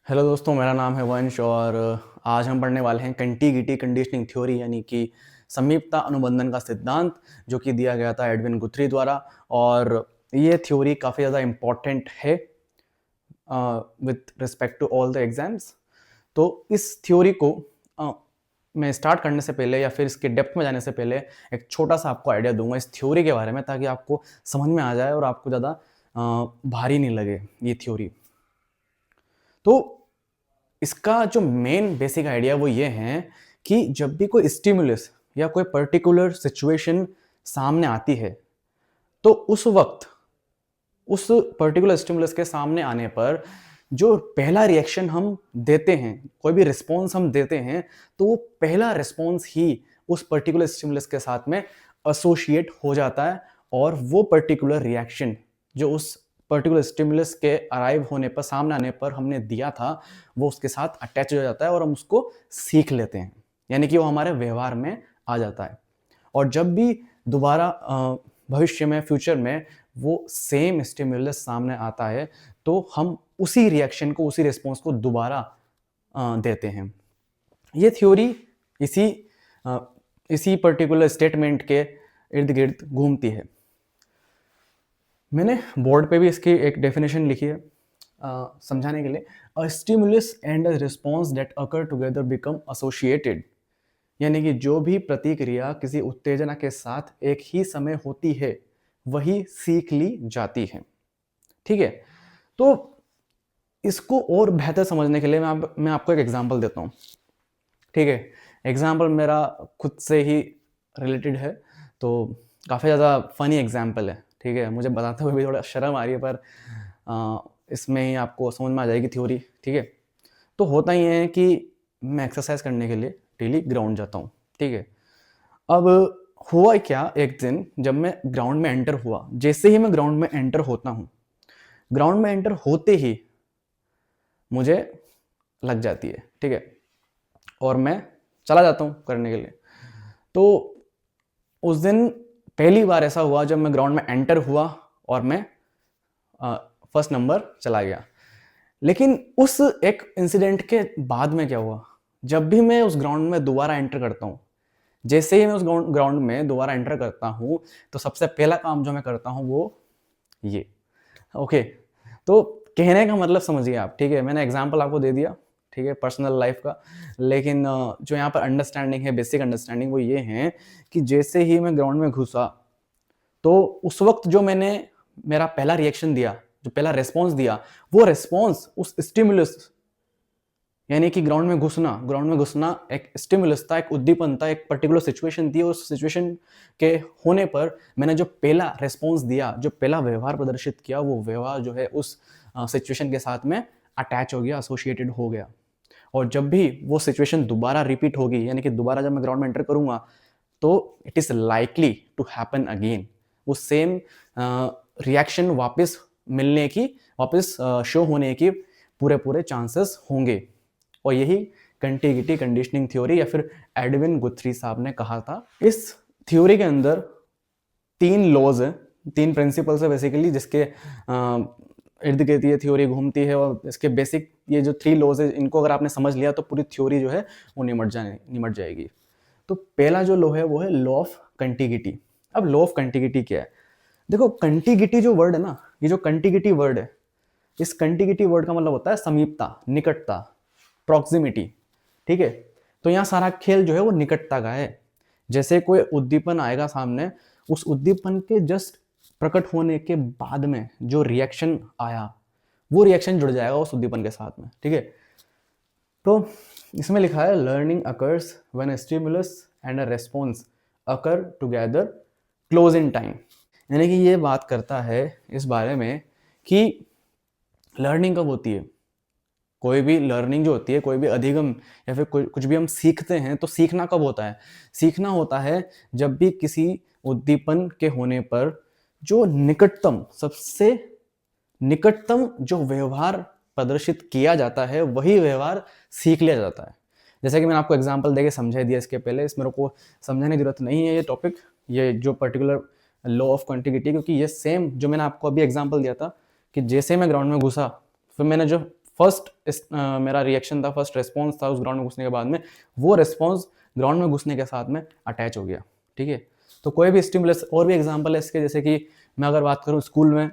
Hello दोस्तों, मेरा नाम है वंश और आज हम पढ़ने वाले हैं कंटीगिटी कंडीशनिंग थ्योरी यानी कि समीपता अनुबंधन का सिद्धांत, जो कि दिया गया था एडविन गुथरी द्वारा। और ये थ्योरी काफ़ी ज़्यादा इम्पॉर्टेंट है with respect to all the exams. तो इस थ्योरी को मैं स्टार्ट करने से पहले या फिर इसके डेप्थ में जाने से पहले एक छोटा सा आपको आइडिया दूंगा इस थ्योरी के बारे में, ताकि आपको समझ में आ जाए और आपको ज़्यादा भारी नहीं लगे ये थ्योरी। तो इसका जो मेन बेसिक आइडिया वो ये है कि जब भी कोई स्टिमुलस या कोई पर्टिकुलर सिचुएशन सामने आती है, तो उस वक्त उस पर्टिकुलर स्टिमुलस के सामने आने पर जो पहला रिएक्शन हम देते हैं, कोई भी रिस्पॉन्स हम देते हैं, तो वो पहला रिस्पॉन्स ही उस पर्टिकुलर स्टिमुलस के साथ में एसोसिएट हो जाता है और वो पर्टिकुलर रिएक्शन जो उस पर्टिकुलर स्टिमुलस के अराइव होने पर, सामने आने पर हमने दिया था, वो उसके साथ अटैच हो जाता है और हम उसको सीख लेते हैं, यानी कि वो हमारे व्यवहार में आ जाता है। और जब भी दोबारा भविष्य में, फ्यूचर में वो सेम स्टिमुलस सामने आता है, तो हम उसी रिएक्शन को, उसी रिस्पॉन्स को दोबारा देते हैं। ये थ्योरी इसी इसी पर्टिकुलर स्टेटमेंट के इर्द गिर्द घूमती है। मैंने बोर्ड पे भी इसकी एक डेफिनेशन लिखी है समझाने के लिए। A stimulus and a response that occur together become associated, यानी कि जो भी प्रतिक्रिया किसी उत्तेजना के साथ एक ही समय होती है, वही सीख ली जाती है। ठीक है, तो इसको और बेहतर समझने के लिए मैं आपको एक एग्जांपल देता हूँ। ठीक है, एग्जांपल मेरा खुद से ही रिलेटेड है, तो काफ़ी ज़्यादा फनी एग्जांपल है। ठीक है, मुझे बताते हुए भी थोड़ा शर्म आ रही है, पर इसमें ही आपको समझ में आ जाएगी थ्योरी। ठीक है, तो होता ही है कि मैं एक्सरसाइज करने के लिए डेली ग्राउंड जाता हूँ। ठीक है, अब हुआ क्या, एक दिन जब मैं ग्राउंड में एंटर हुआ, जैसे ही मैं ग्राउंड में एंटर होता हूँ, ग्राउंड में एंटर होते ही मुझे लग जाती है। ठीक है, और मैं चला जाता हूँ करने के लिए। तो उस दिन पहली बार ऐसा हुआ जब मैं ग्राउंड में एंटर हुआ और मैं फर्स्ट नंबर चला गया। लेकिन उस एक इंसिडेंट के बाद में क्या हुआ, जब भी मैं उस ग्राउंड में दोबारा एंटर करता हूँ, जैसे ही मैं उस ग्राउंड में दोबारा एंटर करता हूँ, तो सबसे पहला काम जो मैं करता हूँ वो ये। ओके, तो कहने का मतलब समझिए आप। ठीक है, मैंने एग्जांपल आपको दे दिया, ठीक है, पर्सनल लाइफ का। लेकिन जो यहाँ पर अंडरस्टैंडिंग है, बेसिक अंडरस्टैंडिंग, वो ये है कि जैसे ही मैं ग्राउंड में घुसा, तो उस वक्त जो मैंने मेरा पहला रिएक्शन दिया, जो पहला रेस्पॉन्स दिया, वो रेस्पॉन्स उस स्टिमुलस, यानी कि ग्राउंड में घुसना एक स्टिमुलस था, एक उद्दीपन था, एक पर्टिकुलर सिचुएशन थी। उस सिचुएशन के होने पर मैंने जो पहला रेस्पॉन्स दिया, जो पहला व्यवहार प्रदर्शित किया, वो व्यवहार जो है उस सिचुएशन के साथ में अटैच हो गया, एसोसिएटेड हो गया। और जब भी वो सिचुएशन दोबारा रिपीट होगी, यानी कि दोबारा जब मैं ग्राउंड में एंटर करूंगा, तो it is likely to happen again. वो सेम रिएक्शन वापस मिलने की, वापस शो होने की पूरे पूरे चांसेस होंगे। और यही कंटीगिटी कंडीशनिंग थ्योरी या फिर एडविन गुथरी साहब ने कहा था। इस थ्योरी के अंदर 3 लॉज हैं, 3 प्रिंसिपल्स है बेसिकली, जिसके इर्द गिर्द ये थ्योरी घूमती है। और इसके बेसिक ये जो 3 लॉज है, इनको अगर आपने समझ लिया तो पूरी थ्योरी जो है वो निमट जाएगी। तो पहला जो लॉ है वो है लॉ ऑफ कंटीगिटी। अब लॉ ऑफ कंटीगिटी क्या है? देखो, कंटीगिटी जो वर्ड है ना, ये जो कंटीगिटी वर्ड है, इस कंटीगिटी वर्ड का मतलब होता है समीपता, निकटता, प्रॉक्सिमिटी। ठीक है, तो यहाँ सारा खेल जो है वो निकटता का है। जैसे कोई उद्दीपन आएगा सामने, उस उद्दीपन के जस्ट प्रकट होने के बाद में जो रिएक्शन आया, वो रिएक्शन जुड़ जाएगा उस उद्दीपन के साथ में। ठीक है, तो इसमें लिखा है learning occurs when a stimulus and a response occur together close in time. यानी कि ये बात करता है इस बारे में कि लर्निंग कब होती है। कोई भी लर्निंग जो होती है, कोई भी अधिगम या फिर कुछ भी हम सीखते हैं, तो सीखना कब होता है? सीखना होता है जब भी किसी उद्दीपन के होने पर जो निकटतम, सबसे निकटतम जो व्यवहार प्रदर्शित किया जाता है, वही व्यवहार सीख लिया जाता है। जैसे कि मैंने आपको एग्जांपल देके समझा दिया इसके पहले, इसमें को समझाने की जरूरत नहीं है ये टॉपिक, ये जो पर्टिकुलर लॉ ऑफ कॉन्टिगिटी, क्योंकि ये सेम जो मैंने आपको अभी एग्जांपल दिया था कि जैसे मैं ग्राउंड में घुसा, फिर मैंने जो मेरा रिएक्शन था, फर्स्ट रिस्पॉन्स था उस ग्राउंड में घुसने के बाद में, वो रिस्पॉन्स ग्राउंड में घुसने के साथ में अटैच हो गया। ठीक है, तो कोई भी स्टिमुलस, और भी एग्जांपल है इसके, जैसे कि मैं अगर बात करूं स्कूल में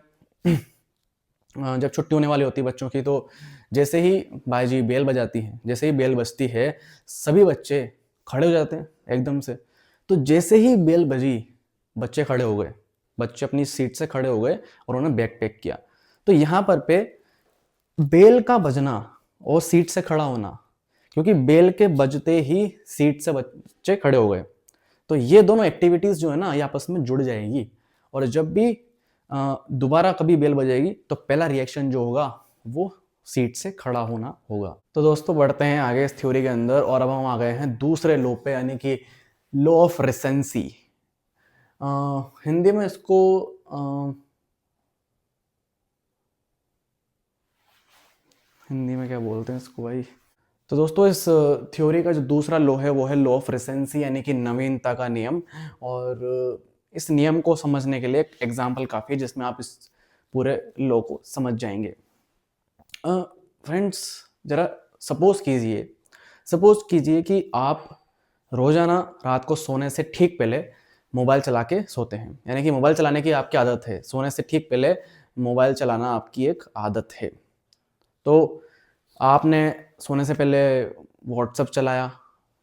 जब छुट्टी होने वाली होती है बच्चों की, तो जैसे ही बाजी बेल बजाती है, जैसे ही बेल बजती है, सभी बच्चे खड़े हो जाते हैं एकदम से। तो जैसे ही बेल बजी, बच्चे खड़े हो गए, बच्चे अपनी सीट से खड़े हो गए और उन्होंने बैग पैक किया। तो यहाँ पर पे बेल का बजना और सीट से खड़ा होना, क्योंकि बेल के बजते ही सीट से बच्चे खड़े हो गए, तो ये दोनों एक्टिविटीज जो है ना, ये आपस में जुड़ जाएगी। और जब भी दोबारा कभी बेल बजेगी तो पहला रिएक्शन जो होगा वो सीट से खड़ा होना होगा। तो दोस्तों बढ़ते हैं आगे इस थ्योरी के अंदर, और अब हम आ गए हैं दूसरे लॉ पे, यानी कि लॉ ऑफ रिसेंसी। हिंदी में इसको हिंदी में क्या बोलते हैं इसको भाई? तो दोस्तों इस थ्योरी का जो दूसरा लॉ है वो है लॉ ऑफ रिसेंसी, यानी कि नवीनता का नियम। और इस नियम को समझने के लिए एक एग्जाम्पल काफ़ी है जिसमें आप इस पूरे लॉ को समझ जाएंगे। फ्रेंड्स जरा सपोज कीजिए कि आप रोजाना रात को सोने से ठीक पहले मोबाइल चला के सोते हैं, यानी कि मोबाइल चलाने की आपकी आदत है, सोने से ठीक पहले मोबाइल चलाना आपकी एक आदत है। तो आपने सोने से पहले व्हाट्सएप चलाया,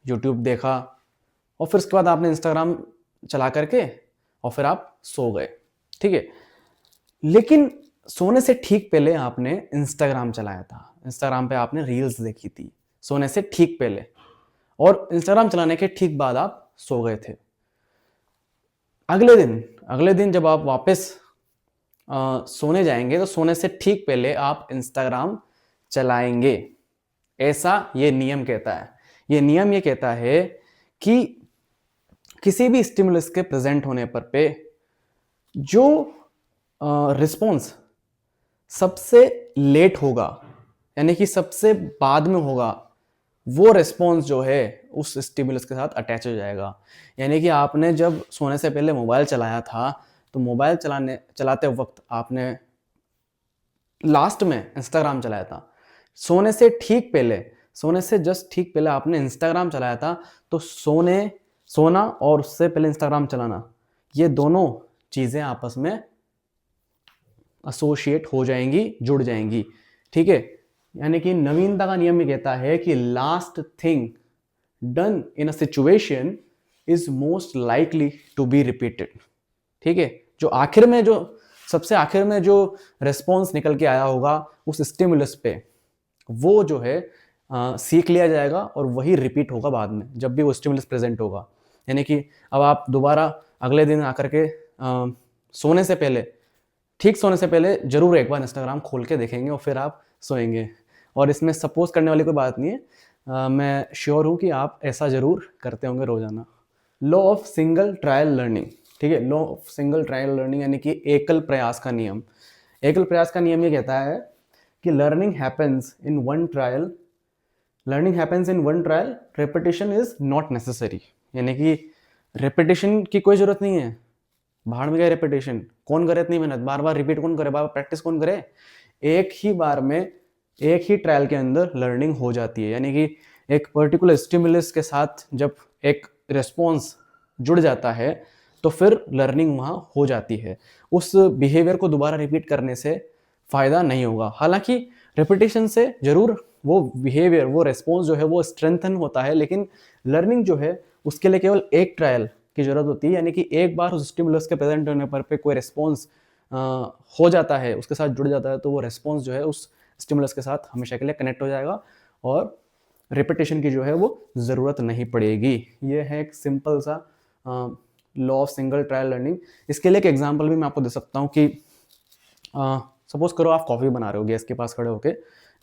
यूट्यूब देखा, और फिर उसके बाद आपने इंस्टाग्राम चला करके और फिर आप सो गए। ठीक है, लेकिन सोने से ठीक पहले आपने इंस्टाग्राम चलाया था, इंस्टाग्राम पे आपने रील्स देखी थी सोने से ठीक पहले, और इंस्टाग्राम चलाने के ठीक बाद आप सो गए थे। अगले दिन जब आप वापस सोने जाएंगे तो सोने से ठीक पहले आप इंस्टाग्राम चलाएंगे, ऐसा ये नियम कहता है। ये नियम ये कहता है कि किसी भी स्टिमुलस के प्रेजेंट होने पर पे जो रिस्पॉन्स सबसे लेट होगा, यानी कि सबसे बाद में होगा, वो रिस्पॉन्स जो है उस स्टिमुलस के साथ अटैच हो जाएगा। यानी कि आपने जब सोने से पहले मोबाइल चलाया था, तो मोबाइल चलाते वक्त आपने लास्ट में इंस्टाग्राम चलाया था, सोने से जस्ट ठीक पहले आपने इंस्टाग्राम चलाया था, तो सोना और उससे पहले इंस्टाग्राम चलाना, ये दोनों चीजें आपस में एसोसिएट हो जाएंगी, जुड़ जाएंगी। ठीक है, यानी कि नवीनता का नियम ये कहता है कि last thing done in a situation is most likely to be repeated. ठीक है, सबसे आखिर में जो रेस्पॉन्स निकल के आया होगा उस स्टिमुलस पे, वो जो है सीख लिया जाएगा और वही रिपीट होगा बाद में जब भी वो स्टिमुलस प्रेजेंट होगा। यानी कि अब आप दोबारा अगले दिन आकर के सोने से पहले जरूर एक बार इंस्टाग्राम खोल के देखेंगे और फिर आप सोएंगे। और इसमें सपोज करने वाली कोई बात नहीं है, मैं श्योर हूँ कि आप ऐसा जरूर करते होंगे रोजाना। Law of single trial learning. ठीक है, law of single trial learning यानी कि एकल प्रयास का नियम। एकल प्रयास का नियम ये कहता है कि learning happens in one trial, repetition is not necessary. यानी कि रेपिटेशन की कोई जरूरत नहीं है, भाड़ में गए रेपिटेशन, कौन करे इतनी मेहनत, बार बार रिपीट कौन करे, बार बार प्रैक्टिस कौन करे, एक ही बार में एक ही ट्रायल के अंदर लर्निंग हो जाती है। यानी कि एक पर्टिकुलर स्टिमुलस के साथ जब एक रिस्पॉन्स जुड़ जाता है तो फिर लर्निंग वहाँ हो जाती है। उस बिहेवियर को दोबारा रिपीट करने से फायदा नहीं होगा। हालांकि रेपिटेशन से जरूर वो बिहेवियर, वो रेस्पॉन्स जो है वो स्ट्रेंथन होता है, लेकिन लर्निंग जो है उसके लिए केवल एक ट्रायल की जरूरत होती है। यानी कि एक बार उस स्टिमुलस के प्रेजेंट होने पर पे कोई रेस्पॉन्स हो जाता है, उसके साथ जुड़ जाता है, तो वो रेस्पॉन्स जो है उस स्टिमुलस के साथ हमेशा के लिए कनेक्ट हो जाएगा और रिपीटेशन की जो है वो ज़रूरत नहीं पड़ेगी। ये है एक सिंपल सा law of single trial learning. इसके लिए एक एग्जांपल भी मैं आपको दे सकता हूँ कि सपोज करो आप कॉफ़ी बना रहे हो, गैस के पास खड़े होके,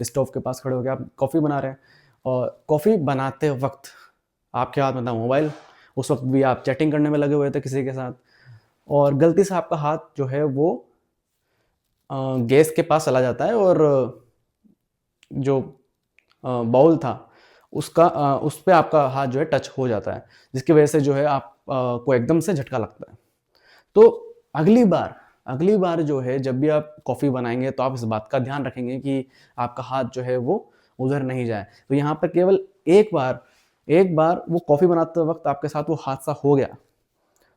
स्टोव के पास खड़े होके आप कॉफ़ी बना रहे हैं, और कॉफ़ी बनाते वक्त आपके हाथ में था मोबाइल, उस वक्त भी आप चैटिंग करने में लगे हुए थे किसी के साथ, और गलती से आपका हाथ जो है वो गैस के पास चला जाता है और जो बाउल था उसका उस पर आपका हाथ जो है टच हो जाता है, जिसकी वजह से जो है आप को एकदम से झटका लगता है। तो अगली बार अगली बार जो है जब भी आप कॉफ़ी बनाएँगे तो आप इस बात का ध्यान रखेंगे कि आपका हाथ जो है वो उधर नहीं जाए। तो यहाँ पर केवल एक बार वो कॉफ़ी बनाते वक़्त आपके साथ वो हादसा हो गया,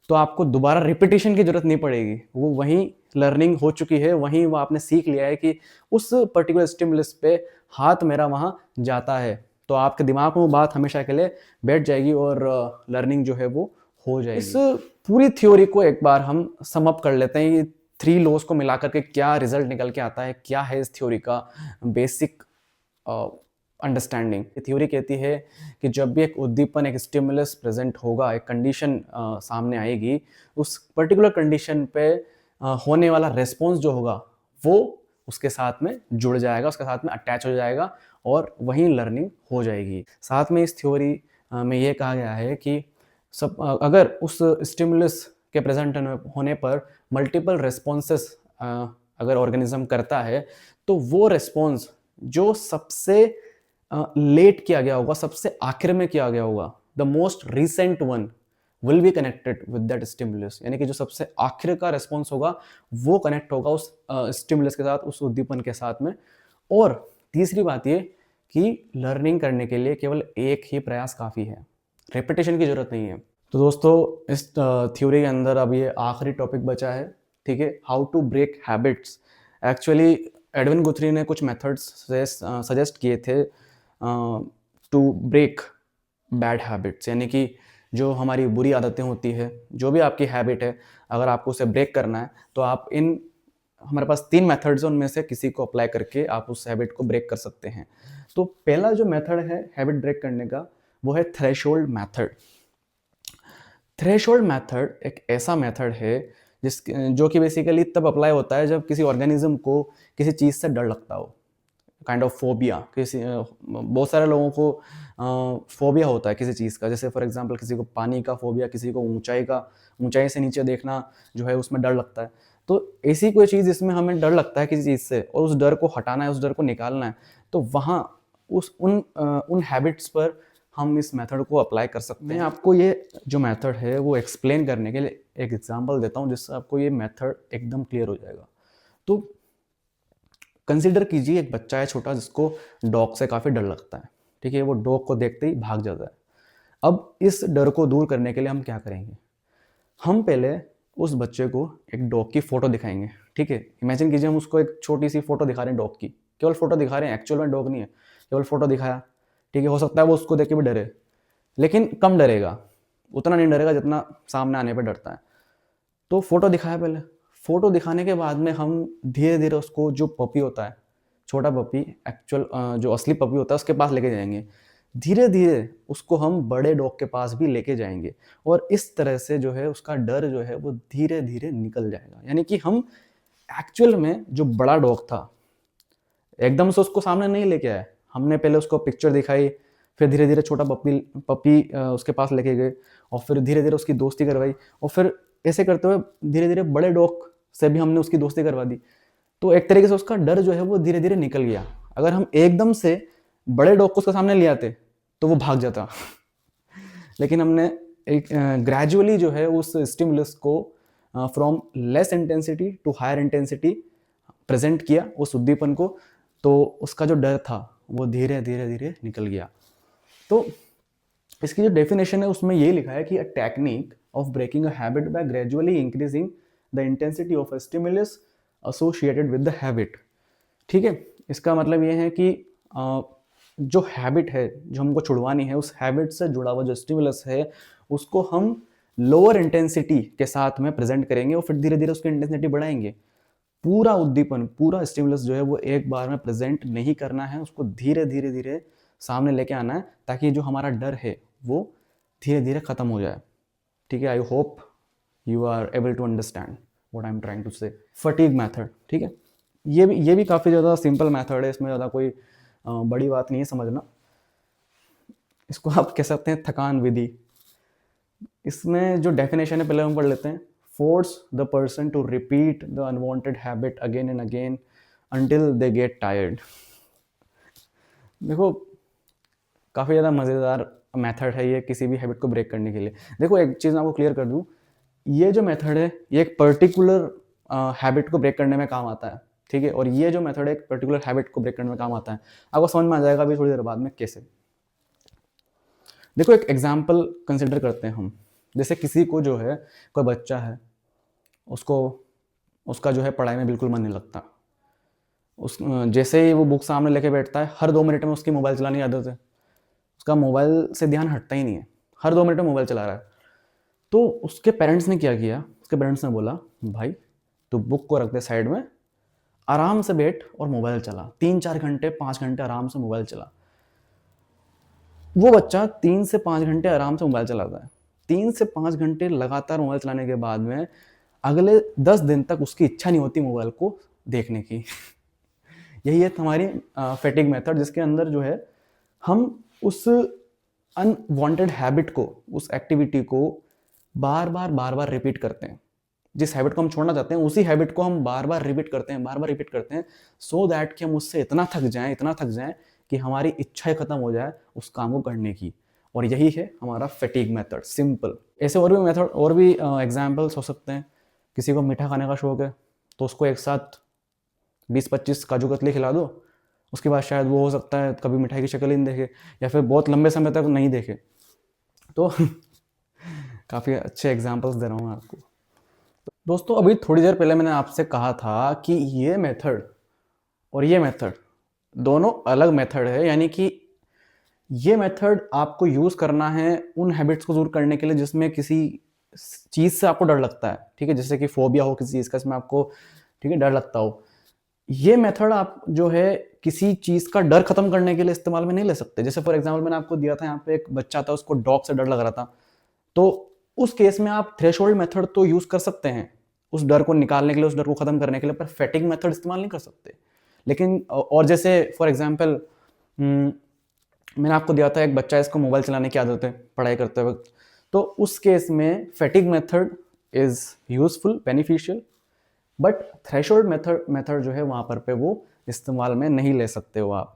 तो आपको दोबारा रिपिटिशन की ज़रूरत नहीं पड़ेगी। वो वहीं लर्निंग हो चुकी है, वहीं वो आपने सीख लिया है कि उस पर्टिकुलर स्टिमुलस पे हाथ मेरा वहाँ जाता है। तो आपके दिमाग में वो बात हमेशा के लिए बैठ जाएगी और लर्निंग जो है वो हो जाएगी। इस पूरी थ्योरी को एक बार हम सम अप कर लेते हैं, ये 3 लॉज़ को मिला कर के क्या रिज़ल्ट निकल के आता है, क्या है इस थ्योरी का बेसिक अंडरस्टैंडिंग। ये थ्योरी कहती है कि जब भी एक उद्दीपन, एक स्टिमुलस प्रेजेंट होगा, एक कंडीशन सामने आएगी, उस पर्टिकुलर कंडीशन पे होने वाला रिस्पॉन्स जो होगा वो उसके साथ में जुड़ जाएगा, उसके साथ में अटैच हो जाएगा और वहीं लर्निंग हो जाएगी। साथ में इस थ्योरी में ये कहा गया है कि अगर उस स्टिमुलस के प्रेजेंट होने पर मल्टीपल रिस्पॉन्सेस अगर ऑर्गेनिज्म करता है, तो वो रिस्पॉन्स जो सबसे लेट किया गया होगा, सबसे आखिर में किया गया होगा, the most recent one will be connected with that stimulus. यानी कि जो सबसे आखिर का रिस्पॉन्स होगा वो कनेक्ट होगा उस स्टिमुलस के साथ, उस उद्दीपन के साथ में। और तीसरी बात ये कि लर्निंग करने के लिए केवल एक ही प्रयास काफ़ी है, रेपिटेशन की ज़रूरत नहीं है। तो दोस्तों इस थ्योरी के अंदर अब ये आखिरी टॉपिक बचा है, ठीक है, how to break habits. Actually Edwin Guthrie ने कुछ मेथड्स सजेस्ट किए थे टू ब्रेक बैड हैबिट्स, यानी कि जो हमारी बुरी आदतें होती है, जो भी आपकी हैबिट है, अगर आपको उसे ब्रेक करना है तो आप हमारे पास 3 मेथड्स हैं, उनमें से किसी को अप्लाई करके आप उस हैबिट को ब्रेक कर सकते हैं। तो पहला जो मेथड है हैबिट ब्रेक करने का वो है थ्रेशोल्ड मेथड। थ्रेशोल्ड मेथड एक ऐसा मेथड है जो कि बेसिकली तब अप्लाई होता है जब किसी ऑर्गेनिज्म को किसी चीज़ से डर लगता हो, काइंड ऑफ फोबिया। बहुत सारे लोगों को फोबिया होता है किसी चीज़ का, जैसे फॉर एग्जांपल किसी को पानी का फोबिया, किसी को ऊंचाई से नीचे देखना जो है उसमें डर लगता है। तो ऐसी कोई चीज़ जिसमें हमें डर लगता है किसी चीज़ से और उस डर को हटाना है, उस डर को निकालना है, तो वहाँ उन हैबिट्स पर हम इस मेथड को अप्लाई कर सकते हैं। मैं आपको ये जो मेथड है वो एक्सप्लेन करने के लिए एक एग्जांपल देता हूँ जिससे आपको ये मेथड एकदम क्लियर हो जाएगा। तो कंसीडर कीजिए एक बच्चा है छोटा जिसको डॉग से काफ़ी डर लगता है, ठीक है, वो डॉग को देखते ही भाग जाता है। अब इस डर को दूर करने के लिए हम क्या करेंगे, हम पहले उस बच्चे को एक डॉग की फ़ोटो दिखाएंगे, ठीक है। इमेजिन कीजिए हम उसको एक छोटी सी फ़ोटो दिखा रहे हैं डॉग की, केवल फ़ोटो दिखा रहे हैं, एक्चुअल में डॉग नहीं है, केवल फ़ोटो दिखाया, ठीक है। हो सकता है वो उसको देख के भी डरे, लेकिन कम डरेगा, उतना नहीं डरेगा जितना सामने आने पर डरता है। तो फ़ोटो दिखाया पहले, फ़ोटो दिखाने के बाद में हम धीरे धीरे उसको, जो पपी होता है, छोटा पपी, एक्चुअल जो असली पपी होता है उसके पास लेके जाएंगे। धीरे धीरे उसको हम बड़े डॉग के पास भी लेके जाएंगे और इस तरह से जो है उसका डर जो है वो धीरे धीरे निकल जाएगा। यानी कि हम एक्चुअल में जो बड़ा डॉग था एकदम से उसको सामने नहीं लेके आए, हमने पहले उसको पिक्चर दिखाई, फिर धीरे धीरे छोटा पपी उसके पास लेके गए और फिर धीरे धीरे उसकी दोस्ती करवाई और फिर ऐसे करते हुए धीरे धीरे बड़े डॉग से भी हमने उसकी दोस्ती करवा दी। तो एक तरीके से उसका डर जो है वो धीरे धीरे निकल गया। अगर हम एकदम से बड़े डॉग को उसके सामने ले आते तो वो भाग जाता लेकिन हमने एक ग्रेजुअली जो है उस स्टिमुलस को from less intensity to higher intensity present किया उस उद्दीपन को, तो उसका जो डर था वो धीरे धीरे धीरे निकल गया। तो इसकी जो डेफिनेशन है उसमें ये लिखा है कि a technique of breaking a habit by gradually increasing the intensity of a stimulus associated with the habit. ठीक है, इसका मतलब ये है कि जो हैबिट है जो हमको छुड़वानी है, उस हैबिट से जुड़ा हुआ जो स्टिमुलस है उसको हम लोअर इंटेंसिटी के साथ में प्रेजेंट करेंगे और फिर धीरे धीरे उसकी इंटेंसिटी बढ़ाएंगे। पूरा उद्दीपन, पूरा स्टिमुलस जो है वो एक बार में प्रेजेंट नहीं करना है, उसको धीरे धीरे धीरे सामने लेके आना है ताकि जो हमारा डर है वो धीरे धीरे खत्म हो जाए। ठीक है, I hope you are able to understand what I am trying to say. Fatigue method, ठीक है, ये भी काफ़ी ज़्यादा सिंपल मेथड है, इसमें ज़्यादा कोई बड़ी बात नहीं है समझना। इसको आप कह सकते हैं थकान विधि। इसमें जो डेफिनेशन है पहले हम पढ़ लेते हैं। Force the person to repeat the unwanted habit again and again until they get tired. देखो काफ़ी ज़्यादा मज़ेदार मेथड है ये किसी भी हैबिट को ब्रेक करने के लिए। देखो एक चीज़ मैं आपको क्लियर कर दूँ, ये जो मेथड है ये एक पर्टिकुलर हैबिट को ब्रेक करने में काम आता है, ठीक है? और ये जो मेथड एक पर्टिकुलर हैबिट को ब्रेक करने में काम आता है। आपको समझ में आ जाएगा अभी थोड़ी देर बाद में कैसे। देखो एक एग्जांपल कंसिडर करते हैं हम। जैसे किसी को जो है, कोई बच्चा है, उसको उसका जो है पढ़ाई में बिल्कुल मन नहीं लगता। जैसे ही वो बुक सामने लेके बैठता है, हर 2 मिनट में उसकी मोबाइल चलाने की आदत है। उसका मोबाइल से ध्यान हटता ही नहीं है, हर 2 मिनट में मोबाइल चला रहा है। तो उसके पेरेंट्स ने क्या किया, उसके पेरेंट्स ने बोला, भाई तू बुक को रख दे साइड में, आराम से बैठ और मोबाइल चला, 3-4 घंटे 5 घंटे आराम से मोबाइल चला। वो बच्चा 3 से 5 घंटे आराम से मोबाइल चलाता है। 3 से 5 घंटे लगातार मोबाइल चलाने के बाद में अगले 10 दिन तक उसकी इच्छा नहीं होती मोबाइल को देखने की। यही है हमारी फैटिग मेथड, जिसके अंदर जो है हम उस अनवांटेड हैबिट को, उस एक्टिविटी को बार बार रिपीट करते हैं। जिस हैबिट को हम छोड़ना चाहते हैं उसी हैबिट को हम बार बार रिपीट करते हैं, सो दैट कि हम उससे इतना थक जाएं कि हमारी इच्छा खत्म हो जाए उस काम को करने की। और यही है हमारा फैटिग मेथड, सिंपल। ऐसे और भी मेथड, और भी एग्जाम्पल्स हो सकते हैं। किसी को मीठा खाने का शौक है तो उसको एक साथ 20-25 काजू कतली खिला दो, उसके बाद शायद वो हो सकता है कभी मिठाई की शक्ल ही नहीं देखे, या फिर बहुत लंबे समय तक नहीं देखे। तो काफ़ी अच्छे एग्जाम्पल्स दे रहा हूँ मैं आपको। दोस्तों अभी थोड़ी देर पहले मैंने आपसे कहा था कि ये मेथड और ये मेथड दोनों अलग मेथड है, यानी कि ये मेथड आपको यूज़ करना है उन हैबिट्स को दूर करने के लिए जिसमें किसी चीज़ से आपको डर लगता है, ठीक है? जैसे कि फोबिया हो किसी चीज़ का, इसमें आपको, ठीक है, डर लगता हो। ये मेथड आप जो है किसी चीज़ का डर खत्म करने के लिए इस्तेमाल में नहीं ले सकते। जैसे फॉर एग्जांपल मैंने आपको दिया था, यहाँ पे एक बच्चा था, उसको डॉग से डर लग रहा था, तो उस केस में आप थ्रेशोल्ड मेथड तो यूज़ कर सकते हैं उस डर को निकालने के लिए, उस डर को खत्म करने के लिए, पर फैटिग मेथड इस्तेमाल नहीं कर सकते। लेकिन और जैसे फॉर एग्जांपल मैंने आपको दिया था एक बच्चा है, इसको मोबाइल चलाने की आदत है पढ़ाई करते वक्त, तो उस केस में fatigue method is useful, beneficial, but threshold method जो है वहाँ पर पे वो इस्तेमाल में नहीं ले सकते हो आप।